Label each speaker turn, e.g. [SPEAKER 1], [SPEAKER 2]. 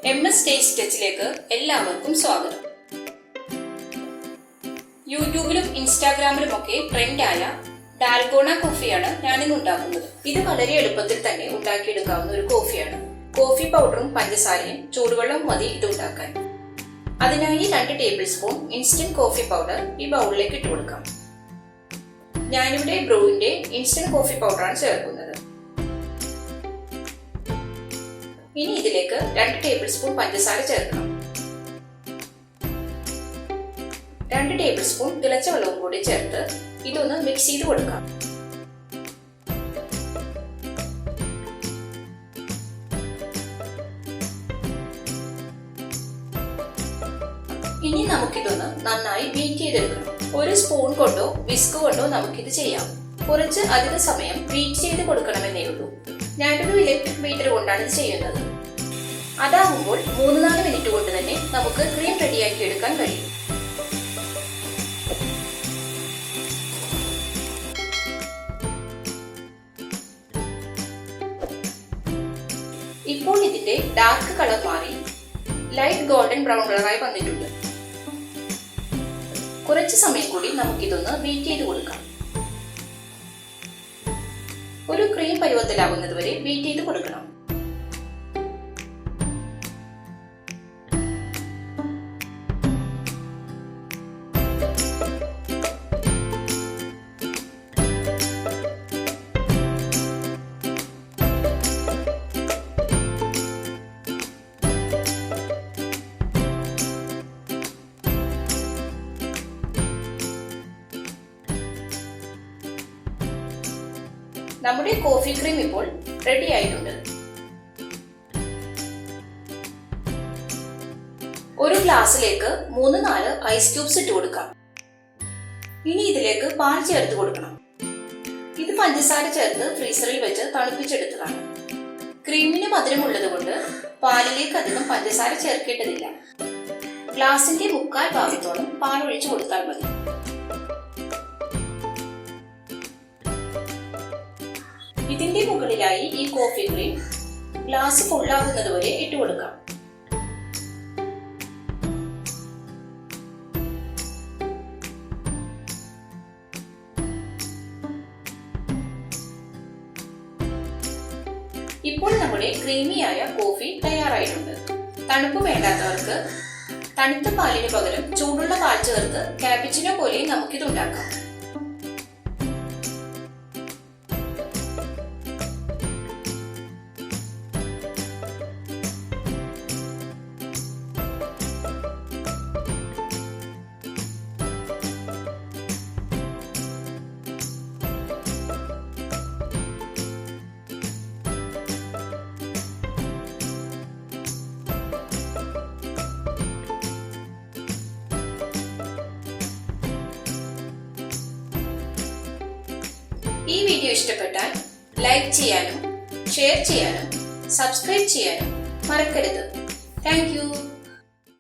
[SPEAKER 1] MS taste ടച്ചിലേക്ക് എല്ലാവർക്കും സ്വാഗതം. യൂട്യൂബിലും ഇൻസ്റ്റാഗ്രാമിലും ഒക്കെ ട്രെൻഡായ ഡാൽഗോണ കോഫിയാണ് ഞാനിന്ന് ഉണ്ടാക്കുന്നത്. ഇത് വളരെ എളുപ്പത്തിൽ തന്നെ ഉണ്ടാക്കിയെടുക്കാവുന്ന ഒരു കോഫിയാണ്. കോഫി പൗഡറും പഞ്ചസാരയും ചൂടുവെള്ളവും മതി ഇത് ഉണ്ടാക്കാൻ. അതിനായി 2 table spoon instant coffee powder ഈ ബൗളിലേക്ക് ഇട്ട് കൊടുക്കാം. ഞാനിവിടെ ബ്രൂവിന്റെ ഇൻസ്റ്റന്റ് കോഫി പൗഡറാണ് ചേർക്കുന്നത്. ഇനി ഇതിലേക്ക് 2 ടേബിൾ സ്പൂൺ പഞ്ചസാര ചേർക്കണം. 2 ടേബിൾ സ്പൂൺ തിളച്ച വെള്ളവും കൂടി ചേർത്ത് ഇതൊന്ന് മിക്സ് ചെയ്ത് കൊടുക്കാം. ഇനി നമുക്കിതൊന്ന് നന്നായി ബീറ്റ് ചെയ്തെടുക്കണം. ഒരു സ്പൂൺ കൊണ്ടോ വിസ്ക് കൊണ്ടോ നമുക്കിത് ചെയ്യാം. കുറച്ച് അധിക സമയം ബീറ്റ് ചെയ്ത് കൊടുക്കണമെന്നേ ഉള്ളൂ. ഞാനൊരു ഇലക്ട്രിക് ബീറ്റർ കൊണ്ടാണ് ഇത് ചെയ്യുന്നത്. അതാകുമ്പോൾ 3-4 മിനിറ്റ് കൊണ്ട് തന്നെ നമുക്ക് ക്രീം റെഡിയാക്കി എടുക്കാൻ കഴിയും. ഇപ്പോൾ ഇതിന്റെ ഡാർക്ക് കളർ മാറി ലൈറ്റ് ഗോൾഡൻ ബ്രൗൺ കളറായി വന്നിട്ടുണ്ട്. കുറച്ച് സമയം കൂടി നമുക്കിതൊന്ന് ബീറ്റ് ചെയ്ത് കൊടുക്കാം. ഒരു ക്രീം പരുവത്തിലാകുന്നത് വരെ ബീറ്റ് ചെയ്ത് കൊടുക്കണം. നമ്മുടെ കോഫി ക്രീം ഇപ്പോൾ റെഡി ആയിട്ടുണ്ട്. ഒരു ഗ്ലാസ്സിലേക്ക് 3-4 ഐസ് ക്യൂബ്സ് ഇട്ട് കൊടുക്കാം. ഇനി ഇതിലേക്ക് പാൽ ചേർത്ത് കൊടുക്കണം. ഇത് പഞ്ചസാര ചേർത്ത് ഫ്രീസറിൽ വെച്ച് തണുപ്പിച്ചെടുത്തതാണ്. ക്രീമിന് മധുരമുള്ളത് കൊണ്ട് പാലിലേക്ക് അധികം പഞ്ചസാര ചേർക്കേണ്ടതില്ല. ഗ്ലാസിന്റെ 3/4 ഭാഗത്തോളം പാൽ ഒഴിച്ചു കൊടുത്താൽ മതി. ഇതിന്റെ മുകളിലായി ഈ കോഫി ക്രീം ഗ്ലാസ് ഫുള്ളാകുന്നത് വരെ ഇട്ട് കൊടുക്കാം. ഇപ്പോൾ നമ്മുടെ ക്രീമിയായ കോഫി തയ്യാറായിട്ടുണ്ട്. തണുപ്പ് വേണ്ടാത്തവർക്ക് തണുത്ത പാലിന് പകരം ചൂടുള്ള പാൽ ചേർത്ത് കാപ്പിച്ചിനോ പോലെ നമുക്കിത് ഉണ്ടാക്കാം. ഈ വീഡിയോ ഇഷ്ടപ്പെട്ടാൽ ലൈക്ക് ചെയ്യാനും ഷെയർ ചെയ്യാനും സബ്സ്ക്രൈബ് ചെയ്യാനും മറക്കരുത്. Thank you.